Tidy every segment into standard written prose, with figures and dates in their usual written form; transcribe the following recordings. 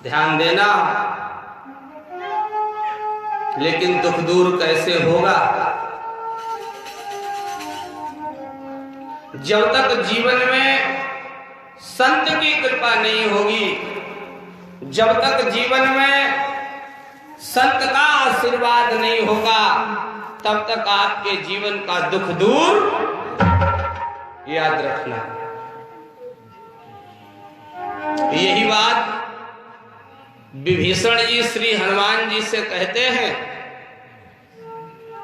ध्यान देना। लेकिन दुख दूर कैसे होगा? जब तक जीवन में संत की कृपा नहीं होगी, जब तक जीवन में संत का आशीर्वाद नहीं होगा, तब तक आपके जीवन का दुख दूर, याद रखना। यही बात विभीषण जी श्री हनुमान जी से कहते हैं।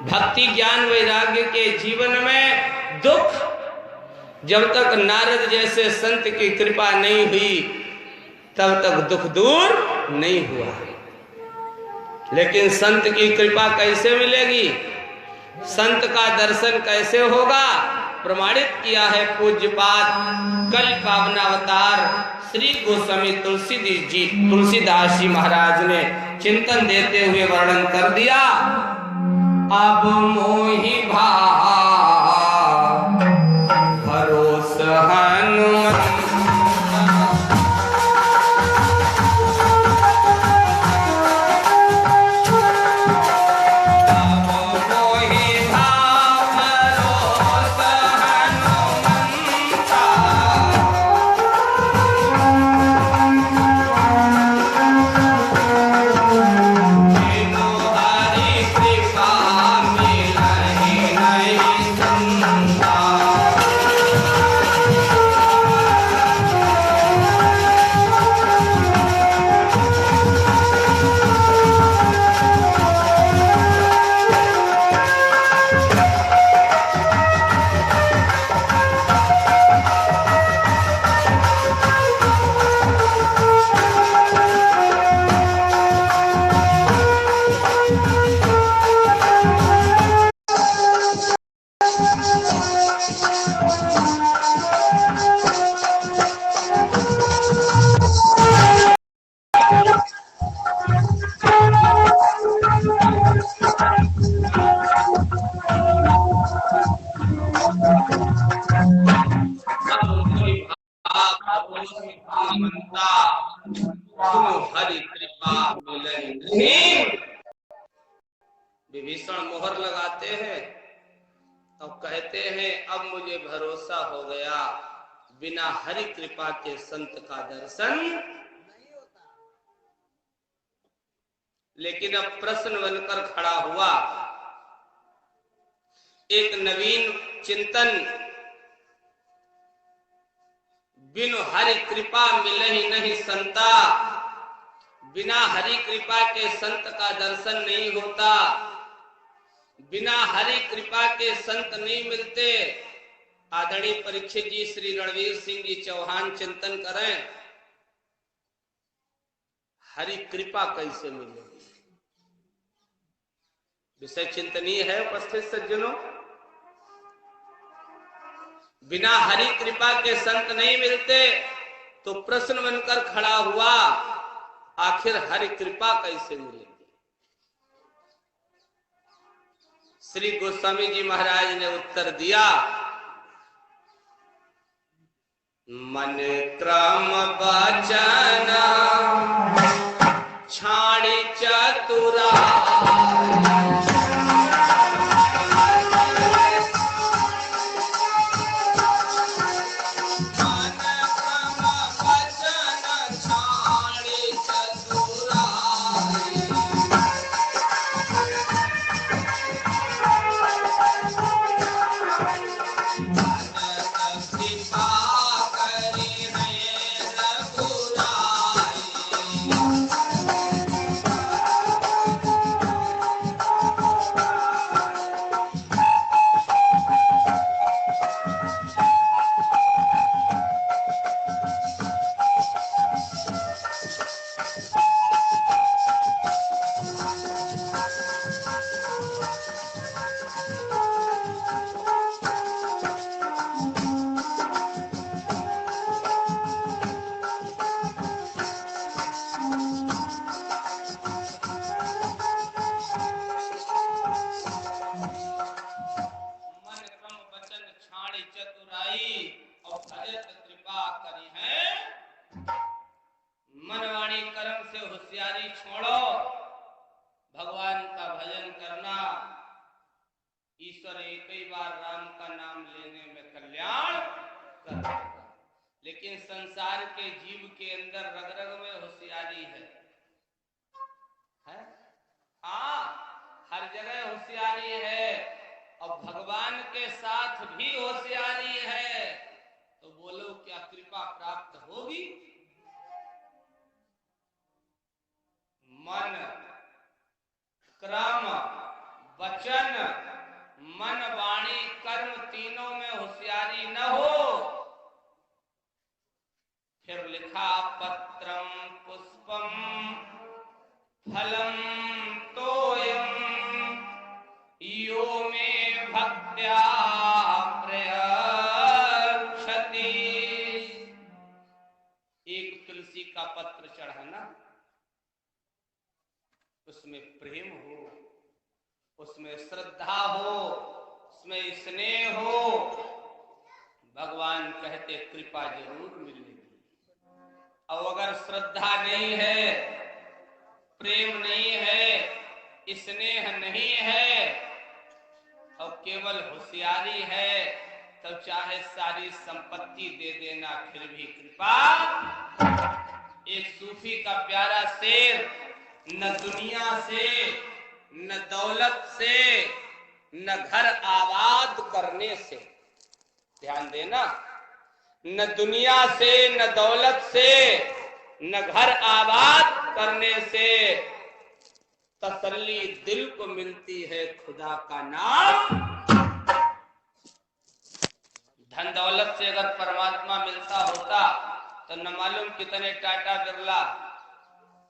भक्ति ज्ञान वैराग्य के जीवन में दुख, जब तक नारद जैसे संत की कृपा नहीं हुई तब तक दुख दूर नहीं हुआ। लेकिन संत की कृपा कैसे मिलेगी, संत का दर्शन कैसे होगा? प्रमाणित किया है पूज्यपाद कल पावनावतार श्री गोस्वामी तुलसीदास जी महाराज ने चिंतन देते हुए वर्णन कर दिया। अब मोहि भरोस हनुमत विभीषण मोहर लगाते हैं और कहते हैं अब मुझे भरोसा हो गया, बिना हरि कृपा के संत का दर्शन नहीं होता। लेकिन अब प्रश्न बनकर खड़ा हुआ एक नवीन चिंतन, बिनु हरि कृपा मिलहि नहीं संता, बिना हरि कृपा के संत का दर्शन नहीं होता, बिना हरि कृपा के संत नहीं मिलते। आदरणीय परीक्षित जी श्री रणवीर सिंह जी चौहान चिंतन करें, हरि कृपा कैसे मिलेगी? विषय चिंतनीय है उपस्थित सज्जनों। बिना हरि कृपा के संत नहीं मिलते तो प्रश्न बनकर खड़ा हुआ, आखिर हरि कृपा कैसे मिलेगी? श्री गोस्वामी जी महाराज ने उत्तर दिया, मन क्रम वचन छाड़ी चतुरा, से होशियारी छोड़ो, भगवान का भजन करना। ईश्वर एक ही बार राम का नाम लेने में कल्याण कर देगा। लेकिन संसार के जीव के अंदर रग रग में होशियारी है? हाँ, हर जगह होशियारी है और भगवान के साथ भी होशियारी है। तो बोलो क्या कृपा प्राप्त होगी? मन, क्रम, वचन, मन, वाणी, कर्म तीनों में होशियारी न हो, फिर लिखा पत्रम पुष्पम फलम तोयम यो में भक्त्या प्रयच्छति। एक तुलसी का पत्र चढ़ाना, उसमें प्रेम हो, उसमें श्रद्धा हो, उसमें स्नेह हो, भगवान कहते कृपा जरूर मिलेगी। और अगर श्रद्धा नहीं है, प्रेम नहीं है, स्नेह नहीं है और केवल होशियारी है, तब चाहे सारी संपत्ति दे देना फिर भी कृपा। एक सूफी का प्यारा शेर, न दुनिया से, न दौलत से, न घर आबाद करने से, ध्यान देना, न दुनिया से, न दौलत से, न घर आबाद करने से तसल्ली दिल को मिलती है खुदा का नाम। धन दौलत से अगर परमात्मा मिलता होता तो न मालूम कितने टाटा बिरला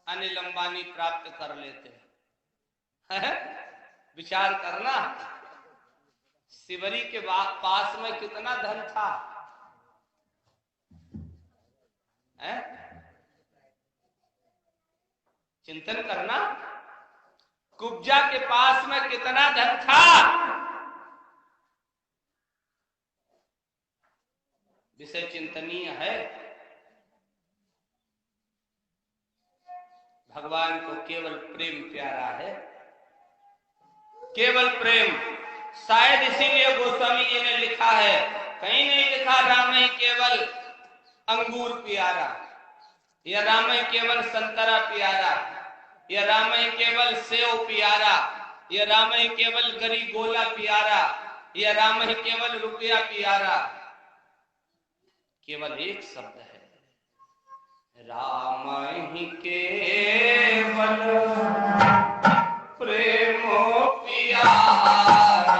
अनिल अंबानी प्राप्त कर लेते। विचार करना, शिवरी के पास में कितना धन था, चिंतन करना। कुब्जा के पास में कितना धन था। विषय चिंतनीय है। भगवान को केवल प्रेम प्यारा है, केवल प्रेम। शायद इसीलिए गोस्वामी जी ने लिखा है, कहीं नहीं लिखा राम ही केवल अंगूर प्यारा, या राम ही केवल संतरा प्यारा, या राम ही केवल सेव प्यारा, या राम ही केवल गरी गोला प्यारा, या राम ही केवल रुपया प्यारा। केवल एक शब्द है, राम ही केवल प्रेमो प्यारा।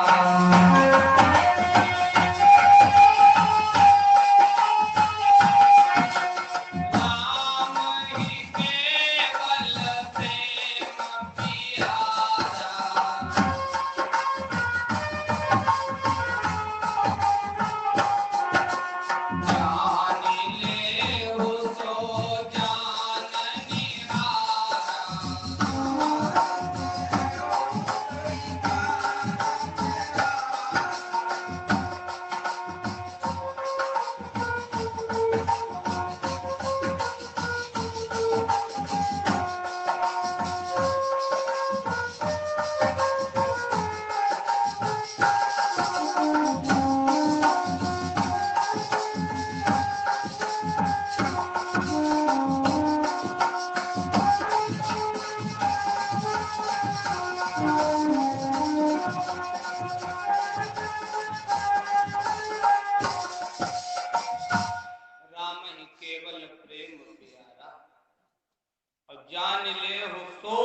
जान ले हो सो,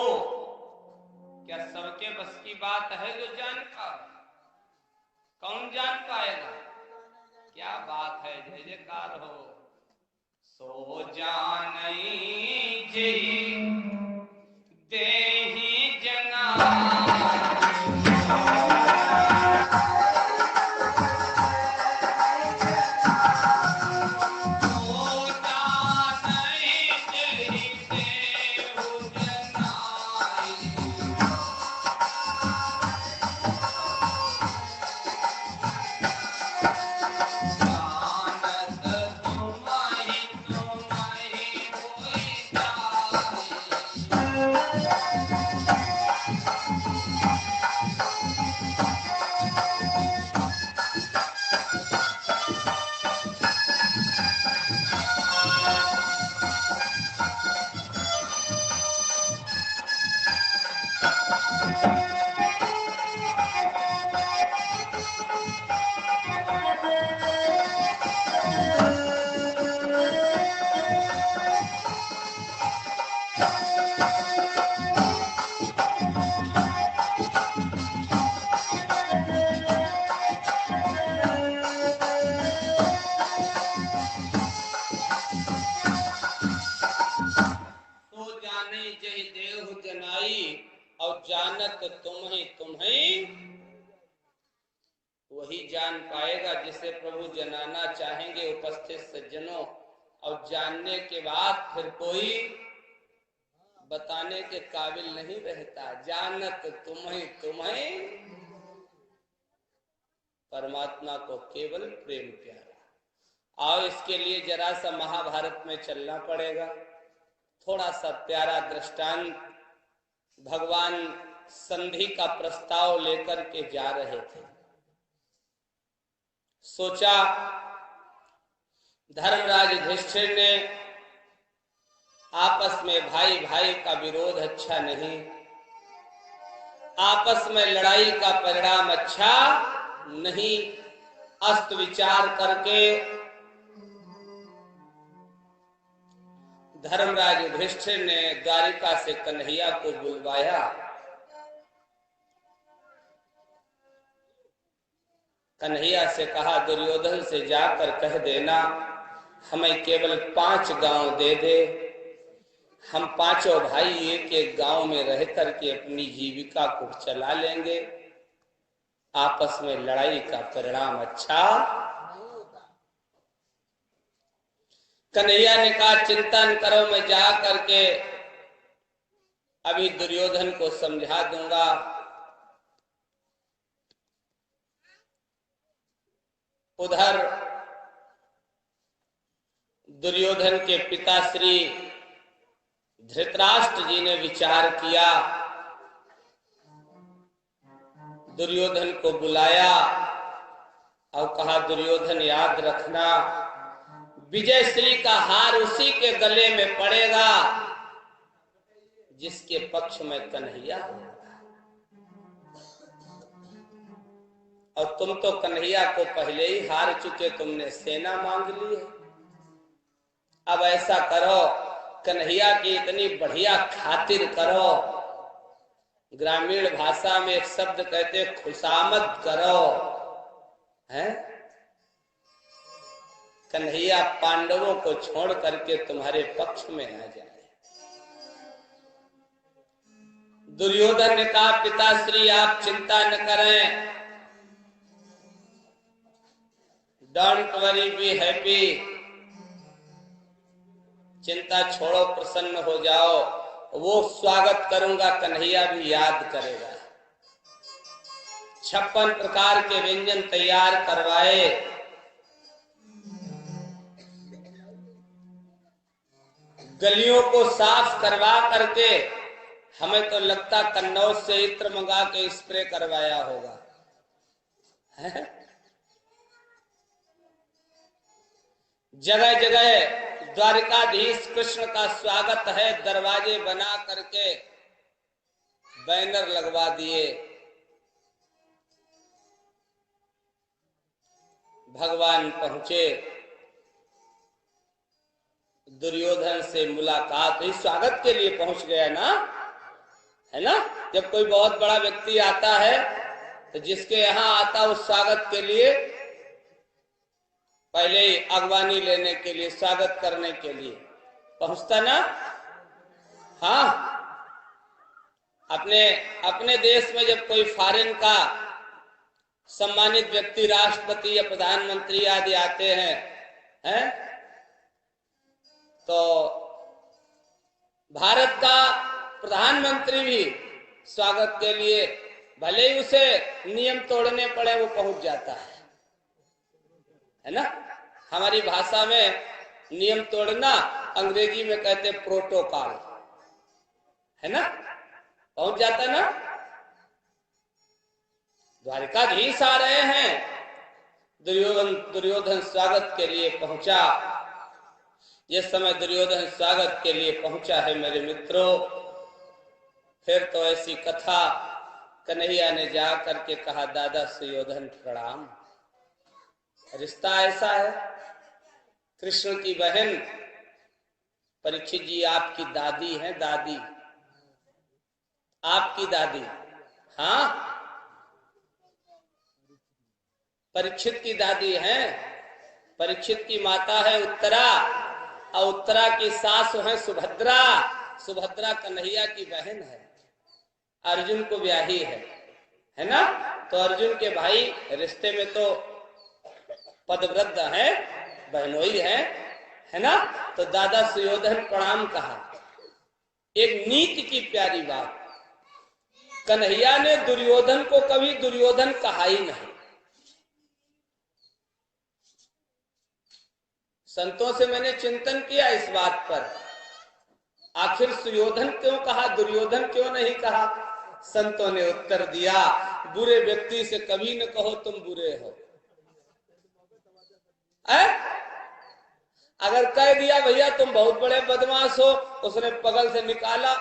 क्या सबके बस की बात है जो जान पाए? कौन जान पाएगा? क्या बात है, जय जयकार हो। सो जानई जी देहि जना, और जानत तुम्हें वही जान पाएगा जिसे प्रभु जनाना चाहेंगे उपस्थित सज्जनों। और जानने के बाद फिर कोई बताने के काबिल नहीं रहता। जानत तुम्हें परमात्मा को केवल प्रेम प्यारा। आओ इसके लिए जरा सा महाभारत में चलना पड़ेगा। थोड़ा सा प्यारा दृष्टांत भगवान संधि का प्रस्ताव लेकर के जा रहे थे। सोचा धर्मराज युधिष्ठिर ने आपस में भाई भाई का विरोध अच्छा नहीं, आपस में लड़ाई का परिणाम अच्छा नहीं। अस्त विचार करके धर्मराज युधिष्ठिर ने द्वारिका से कन्हैया को बुलवाया। कन्हैया से कहा दुर्योधन से जाकर कह देना हमें केवल 5 गांव दे दे, हम पांचों भाई एक एक गांव में रह करके अपनी जीविका को चला लेंगे। आपस में लड़ाई का परिणाम अच्छा। कन्हैया ने कहा चिंता न करो, मैं जा करके अभी दुर्योधन को समझा दूंगा। उधर दुर्योधन के पिता श्री धृतराष्ट्र जी ने विचार किया, दुर्योधन को बुलाया और कहा दुर्योधन याद रखना विजय श्री का हार उसी के गले में पड़ेगा जिसके पक्ष में कन्हैया होगा। और तुम तो कन्हैया को पहले ही हार चुके, तुमने सेना मांग ली है। अब ऐसा करो कन्हैया की इतनी बढ़िया खातिर करो, ग्रामीण भाषा में एक शब्द कहते खुशामद करो, हैं? कन्हैया पांडवों को छोड़ करके तुम्हारे पक्ष में आ जाए। दुर्योधन ने कहा पिताश्री आप चिंता न करें, डोंट वरी बी हैप्पी, चिंता छोड़ो प्रसन्न हो जाओ, वो स्वागत करूंगा कन्हैया भी याद करेगा। 56 प्रकार के व्यंजन तैयार करवाए। गलियों को साफ करवा करके हमें तो लगता कन्नौज से इत्र मंगा के स्प्रे करवाया होगा, है? जगह जगह द्वारिकाधीश कृष्ण का स्वागत है, दरवाजे बना करके बैनर लगवा दिए। भगवान पहुंचे, दुर्योधन से मुलाकात हुई, स्वागत के लिए पहुंच गया ना, है ना? जब कोई बहुत बड़ा व्यक्ति आता है तो जिसके यहाँ आता उस स्वागत के लिए पहले ही अगवानी लेने के लिए, स्वागत करने के लिए पहुंचता ना। हाँ, अपने देश में जब कोई फॉरेन का सम्मानित व्यक्ति राष्ट्रपति या प्रधानमंत्री आदि आते हैं, तो भारत का प्रधानमंत्री भी स्वागत के लिए भले ही उसे नियम तोड़ने पड़े वो पहुंच जाता है ना? हमारी भाषा में नियम तोड़ना अंग्रेजी में कहते प्रोटोकॉल, है ना? पहुंच जाता ना। द्वारिकाधीश आ रहे हैं, दुर्योधन स्वागत के लिए पहुंचा। जिस समय दुर्योधन स्वागत के लिए पहुंचा है मेरे मित्रों, फिर तो ऐसी कथा, कन्हैया ने जा करके कहा दादा सुयोधन प्रणाम। रिश्ता ऐसा है, कृष्ण की बहन परीक्षित जी आपकी दादी है, दादी, आपकी दादी। हाँ, परीक्षित की दादी है। परीक्षित की माता है उत्तरा, और उत्तरा की सास है सुभद्रा। सुभद्रा कन्हैया की बहन है, अर्जुन को ब्याही है ना। तो अर्जुन के भाई रिश्ते में तो पदवृद्ध है, बहनोई है ना। तो दादा सुयोधन प्रणाम कहा। एक नीति की प्यारी बात, कन्हैया ने दुर्योधन को कभी दुर्योधन कहा ही नहीं। संतों से मैंने चिंतन किया इस बात पर, आखिर सुयोधन क्यों कहा, दुर्योधन क्यों नहीं कहा। संतों ने उत्तर दिया, बुरे व्यक्ति से कभी न कहो तुम बुरे हो। अगर कह दिया भैया तुम बहुत बड़े बदमाश हो, उसने पगल से निकाला,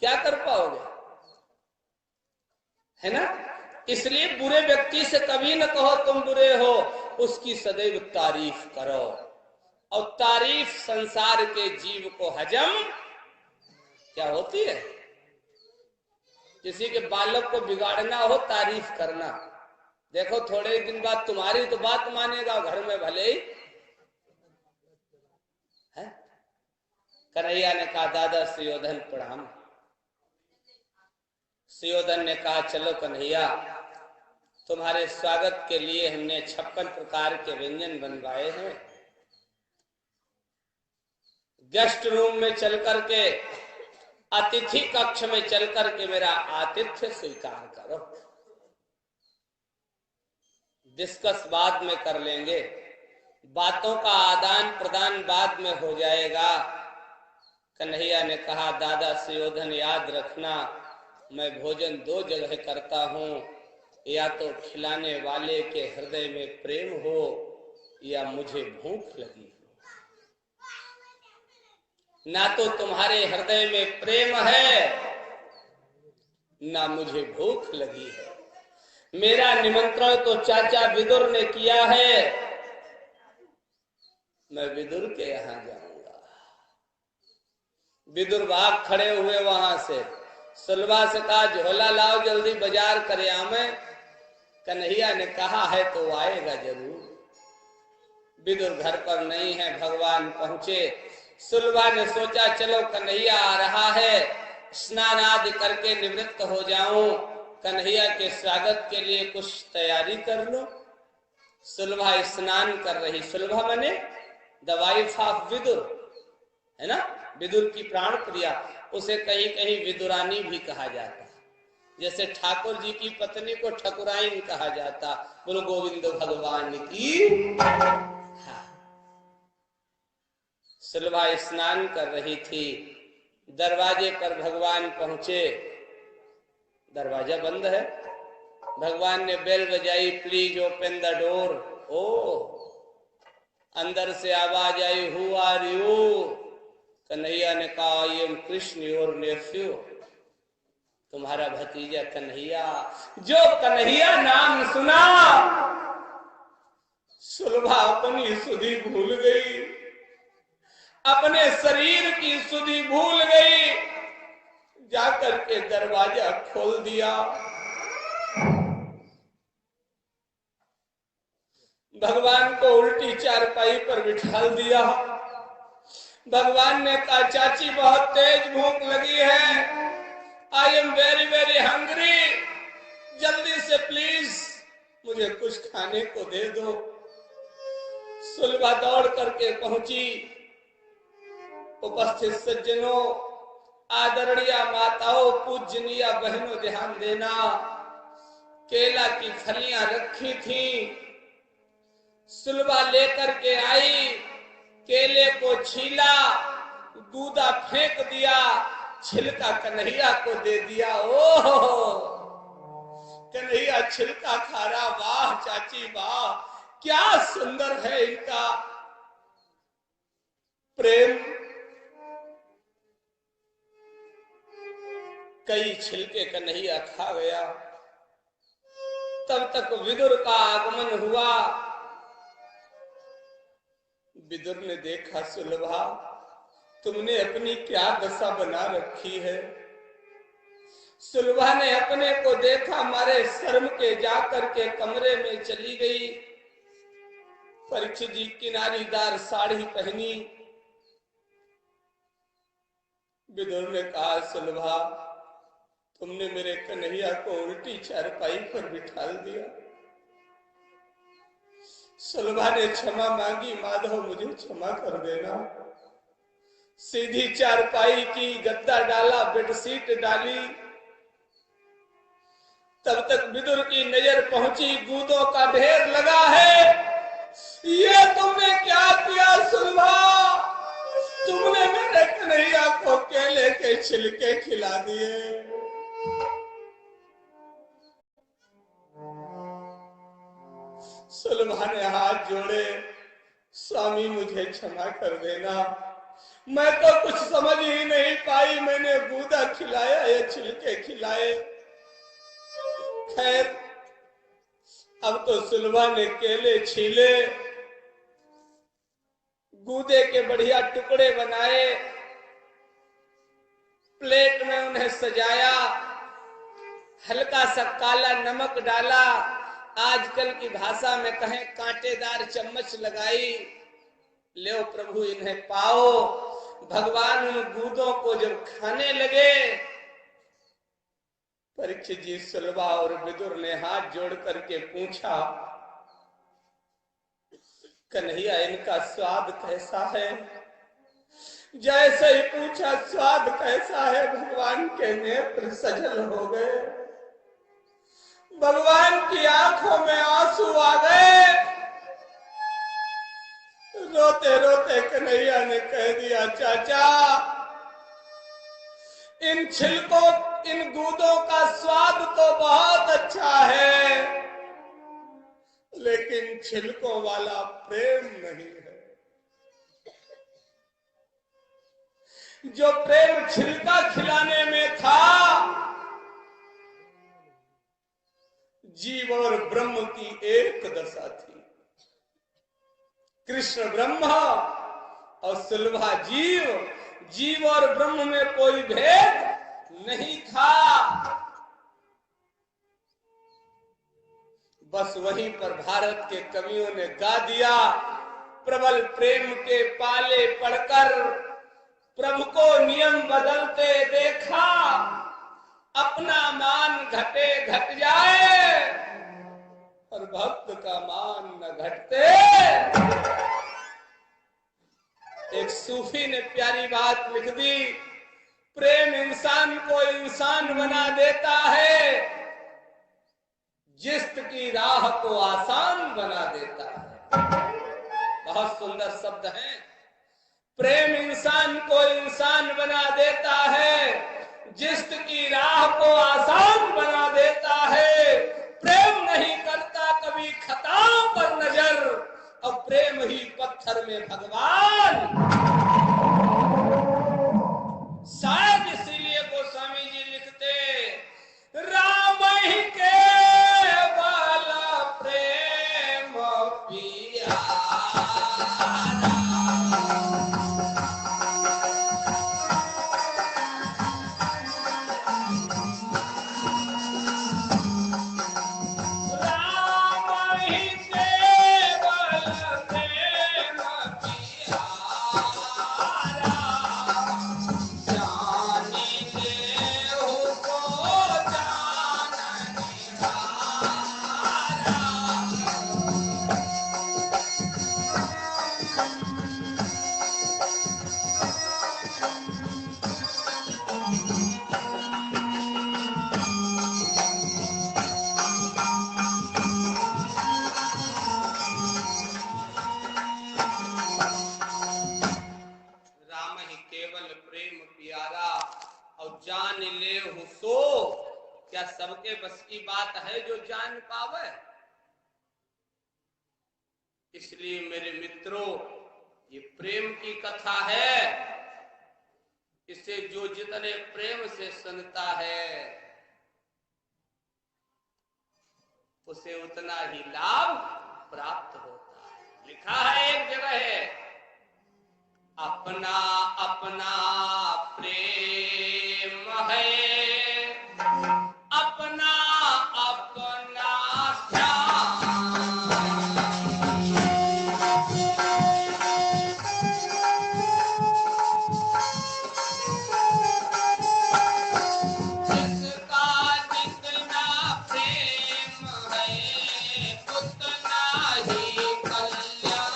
क्या कर पाओगे, है ना। इसलिए बुरे व्यक्ति से कभी न कहो तुम बुरे हो, उसकी सदैव तारीफ करो। और तारीफ संसार के जीव को हजम क्या होती है। किसी के बालक को बिगाड़ना हो, तारीफ करना। देखो थोड़े दिन बाद तुम्हारी तो बात मानेगा, घर में भले ही है। कन्हैया ने कहा दादा सुयोधन प्रणाम। सुयोधन ने कहा चलो कन्हैया, तुम्हारे स्वागत के लिए हमने 56 प्रकार के व्यंजन बनवाए हैं। गेस्ट रूम में चल करके, अतिथि कक्ष में चल करके मेरा आतिथ्य स्वीकार करो। डिस्कस बाद में कर लेंगे, बातों का आदान प्रदान बाद में हो जाएगा। कन्हैया ने कहा दादा सुयोधन याद रखना, मैं भोजन 2 जगह करता हूं, या तो खिलाने वाले के हृदय में प्रेम हो या मुझे भूख लगी हो। ना तो तुम्हारे हृदय में प्रेम है, ना मुझे भूख लगी है। मेरा निमंत्रण तो चाचा विदुर ने किया है, मैं विदुर के यहां जाऊंगा। विदुर भाग खड़े हुए वहां से, सुलभा से कहा झोला लाओ जल्दी बाजार करे आमे। कन्हैया ने कहा है तो आएगा जरूर। विदुर घर पर नहीं है, भगवान पहुंचे। सुलभा ने सोचा चलो कन्हैया आ रहा है, स्नान आदि करके निवृत्त हो जाऊं, कन्हैया के स्वागत के लिए कुछ तैयारी कर लो। सुलभा स्नान कर रही। सुलभा माने द वाइफ ऑफ विदुर, है ना, विदुर की प्राण प्रिया। उसे कहीं कहीं विदुरानी भी कहा जाता, जैसे ठाकुर जी की पत्नी को ठकुराइन कहा जाता। बोलो गोविंद भगवान की। हाँ। सुलभा स्नान कर रही थी, दरवाजे पर भगवान पहुंचे। दरवाजा बंद है, भगवान ने बेल बजाई, प्लीज ओपन द डोर। ओ, अंदर से आवाज आई, हु आर यू। कन्हैया ने कहा I am Krishna your nephew, तुम्हारा भतीजा कन्हैया। जो कन्हैया नाम सुना, सुलभा अपनी सुधि भूल गई, अपने शरीर की सुधि भूल गई, जाकर के दरवाजा खोल दिया। भगवान को उल्टी चारपाई पर बिठा दिया। भगवान ने कहा चाची बहुत तेज भूख लगी है, I am very very hungry, जल्दी से प्लीज मुझे कुछ खाने को दे दो। सुलभा दौड़ करके पहुंची। उपस्थित सज्जनों, आदरणीय माताओं, पूजनीय बहनों, ध्यान देना। केला की फलियां रखी थी, सुलभा लेकर के आई, केले को छीला, गूदा फेंक दिया, छिलका कन्हैया को दे दिया। ओह, कन्हैया छिलका खा रहा। वाह चाची वाह, क्या सुंदर है इनका प्रेम। कई छिलके कन्हैया खा गया। तब तक विदुर का आगमन हुआ। विदुर ने देखा सुलभा तुमने अपनी क्या दशा बना रखी है। सुलभा ने अपने को देखा, मारे शर्म के जाकर के कमरे में चली गई। परीक्षित जी किनारीदार साड़ी पहनी। विदुर ने कहा, सुलभा तुमने मेरे कन्हैया को उल्टी चारपाई पर बिठा दिया। सुलभा ने क्षमा मांगी, माधव मुझे क्षमा कर देना। सीधी चारपाई की, गद्दा डाला, बेडशीट डाली। तब तक विदुर की नजर पहुंची, गूदों का ढेर लगा है। ये तुमने क्या किया सुलभा? तुमने मेरे कन्हैया को केले के छिलके खिला दिए। सुलभा ने हाथ जोड़े, स्वामी मुझे क्षमा कर देना, मैं तो कुछ समझ ही नहीं पाई, मैंने गूदा खिलाया या छिलके खिलाए। खैर अब तो सुलभा ने केले छीले, गूदे के बढ़िया टुकड़े बनाए, प्लेट में उन्हें सजाया, हल्का सा काला नमक डाला, आजकल की भाषा में कहें कांटेदार चम्मच लगाई। ले प्रभु इन्हें पाओ। भगवान उन गूदों को जब खाने लगे, परीक्षित जी, सुलभा और विदुर ने हाथ जोड़ करके पूछा, कन्हैया इनका स्वाद कैसा है? जैसे ही पूछा स्वाद कैसा है, भगवान के नेत्र सजल हो गए, भगवान की आंखों में आंसू आ गए। रोते रोते कन्हैया ने कह दिया, चाचा इन छिलकों, इन गूदों का स्वाद तो बहुत अच्छा है, लेकिन छिलकों वाला प्रेम नहीं है। जो प्रेम छिलका खिलाने में था, जीव और ब्रह्म की एक दशा थी। कृष्ण ब्रह्म और सुलभा जीव, जीव और ब्रह्म में कोई भेद नहीं था। बस वहीं पर भारत के कवियों ने गा दिया, प्रबल प्रेम के पाले पड़कर प्रभु को नियम बदलते देखा, अपना मान घटे घट जाए और भक्त का मान न घटते। एक सूफी ने प्यारी बात लिख दी, प्रेम इंसान को इंसान बना देता है, जिस्त की राह को आसान बना देता है। बहुत सुंदर शब्द हैं। प्रेम इंसान को इंसान बना देता है, जिस्त की राह को आसान बना देता है। प्रेम नहीं करता कभी खताओं पर नजर, और प्रेम ही पत्थर में भगवान। शायद इसीलिए गोस्वामी जी लिखते, राम ही केवल प्रेम पिया। जान ले हूं सो, क्या सबके बस की बात है जो जान पावे? इसलिए मेरे मित्रों, ये प्रेम की कथा है, इसे जो जितने प्रेम से सुनता है उसे उतना ही लाभ प्राप्त होता है। लिखा है एक जगह है, अपना अपना प्रेम है, अपना अपना ध्यान। जिसका जितना प्रेम है उतना ही कल्याण।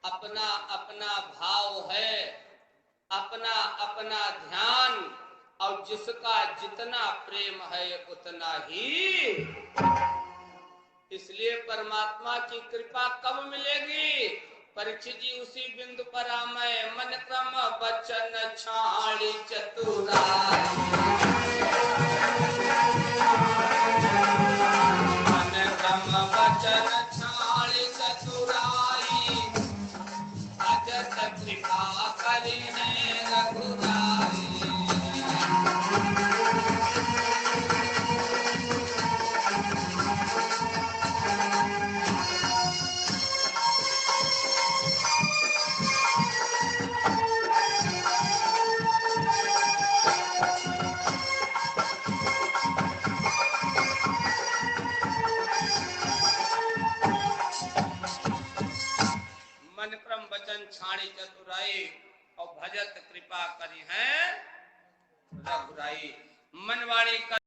अपना अपना भाव है, अपना अपना ध्यान, और जिसका जितना प्रेम है उतना ही। इसलिए परमात्मा की कृपा कब मिलेगी? परीक्षित जी उसी बिंदु पर आमय मन क्रम बचन छाड़ी चतुराई। मन क्रम बचन छाड़ी चतुराई, अजत कृपा करी है रघुराई। मन क्रम वचन छाड़ी चतुराई, और भजत कृपा करी है रघुराई। मन वाणी